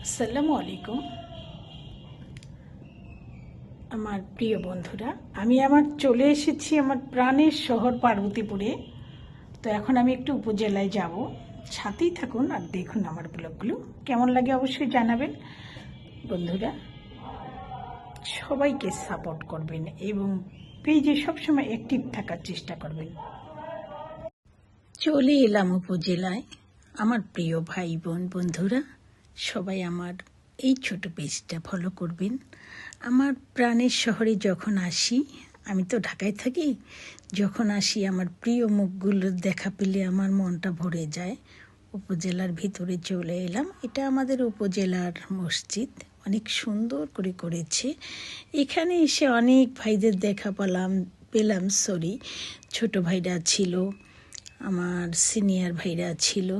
আসসালামু আলাইকুম আমার প্রিয় বন্ধুরা। আমি চলে এসেছি আমার প্রাণের শহর পার্বতীপুরে। তো এখন আমি একটু উপজেলায় যাব। সাথেই থাকুন আর দেখুন আমার ব্লগগুলো কেমন লাগে অবশ্যই জানাবেন। বন্ধুরা সবাইকে সাপোর্ট করবেন এবং পেজে সবসময় অ্যাক্টিভ থাকার চেষ্টা করবেন। চলে এলাম উপজেলায়। আমার প্রিয় ভাই বোন বন্ধুরা সবাই আমার এই ছোট পেজটা ফলো করবেন। আমার প্রাণের শহরে যখন আসি, আমি তো ঢাকায় থাকি, যখন আসি আমার প্রিয় মুখগুলো দেখা পেলে আমার মনটা ভরে যায়। উপজেলার ভিতরে চলে এলাম। এটা আমাদের উপজেলার মসজিদ, অনেক সুন্দর করে করেছে। এখানে এসে অনেক ভাইদের দেখা পেলাম। ছোট ভাইরা ছিল, আমার সিনিয়র ভাইরা ছিল।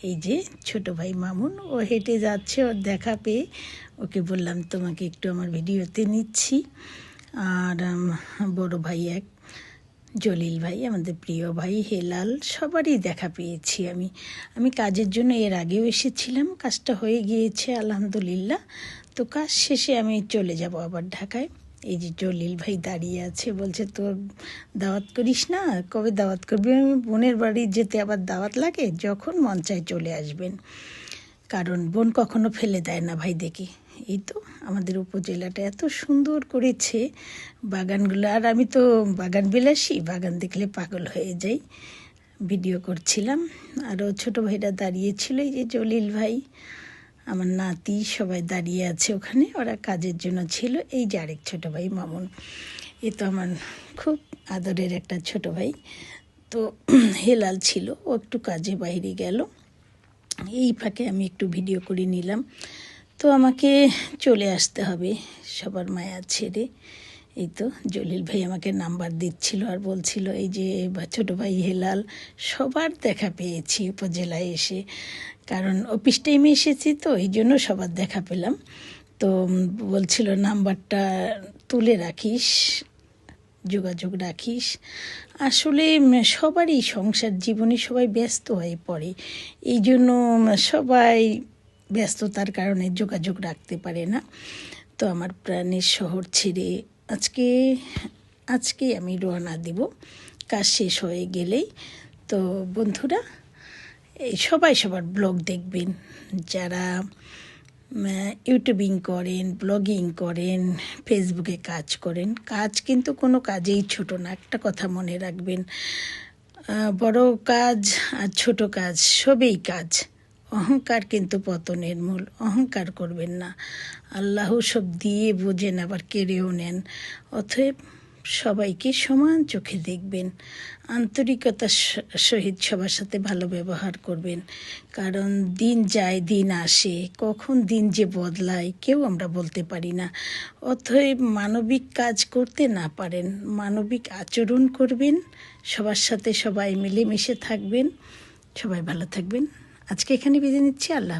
এই যে ছোট ভাই মামুন, ও হেঁটে যাচ্ছে, ওর দেখা পেয়ে ওকে বললাম তোমাকে একটু আমার ভিডিওতে নিচ্ছি। আর বড় ভাই এক জলিল ভাই, আমাদের প্রিয় ভাই হেলাল, সবারই দেখা পেয়েছি। আমি কাজের জন্য এর আগেও এসেছিলাম, কাজটা হয়ে গিয়েছে আলহামদুলিল্লাহ। তো কাজ শেষে আমি চলে যাব আবার ঢাকায়। এই যে জলিল ভাই দাঁড়িয়ে আছে, বলছে তোর দাওয়াত করিস না, কবে দাওয়াত করবি? আমি বোনের বাড়ি যেতে আবার দাওয়াত লাগে, যখন মন চায় চলে আসবেন, কারণ বোন কখনো ফেলে দেয় না ভাই দেখি। এই তো আমাদের উপজেলাটা এত সুন্দর করেছে, বাগানগুলো। আর আমি তো বাগান বিলাসী, বাগান দেখলে পাগল হয়ে যাই। ভিডিও করছিলাম, আরও ছোটো ভাইরা দাঁড়িয়েছিল। এই যে জলিল ভাই, আমার নাতি, সবাই দাঁড়িয়ে আছে ওখানে, ওরা কাজের জন্য ছিল। এই যে আরেক ছোটো ভাই মামুন, এ তো আমার খুব আদরের একটা ছোট ভাই। তো হেলাল ছিল, ও একটু কাজে বাইরে গেল, এই ফাঁকে আমি একটু ভিডিও করে নিলাম। তো আমাকে চলে আসতে হবে সবার মায়া ছেড়ে। এই তো জলিল ভাই আমাকে নাম্বার দিচ্ছিল আর বলছিল এই যে ছোটো ভাই হেলাল, সবার দেখা পেয়েছি উপজেলায় এসে, কারণ অফিস টাইমে এসেছি তো এই জন্য সবার দেখা পেলাম। তো বলছিল নাম্বারটা তুলে রাখিস, যোগাযোগ রাখিস। আসলে সবারই সংসার জীবনে সবাই ব্যস্ত হয়ে পড়ে, এই জন্য সবাই ব্যস্ততার কারণে যোগাযোগ রাখতে পারে না। তো আমার প্রাণের শহর ছেড়ে আজকে আমি রওনা দিব, কাজ শেষ হয়ে গেলেই। তো বন্ধুরা এই সবাই সবার ব্লগ দেখবেন, যারা ইউটিউবিং করেন, ব্লগিং করেন, ফেসবুকে কাজ করেন। কাজ কিন্তু কোনো কাজেই ছোট না, একটা কথা মনে রাখবেন। বড় কাজ আর ছোট কাজ সবই কাজ। অহংকার কিন্তু পতনের মূল, অহংকার করবেন না। আল্লাহ সব দিয়ে বোঝেন, আবার কেড়েও নেন। অতএব সবাইকে সমান চোখে দেখবেন, আন্তরিকতার সহিত সবার সাথে ভালো ব্যবহার করবেন, কারণ দিন যায় দিন আসে, কখন দিন যে বদলায় কেউ আমরা বলতে পারি না। অতএব মানবিক কাজ করতে না পারেন, মানবিক আচরণ করবেন, সবার সাথে সবাই মিলেমিশে থাকবেন। সবাই ভালো থাকবেন। আজকে এখানে বিদায় নিচ্ছি। আল্লাহ।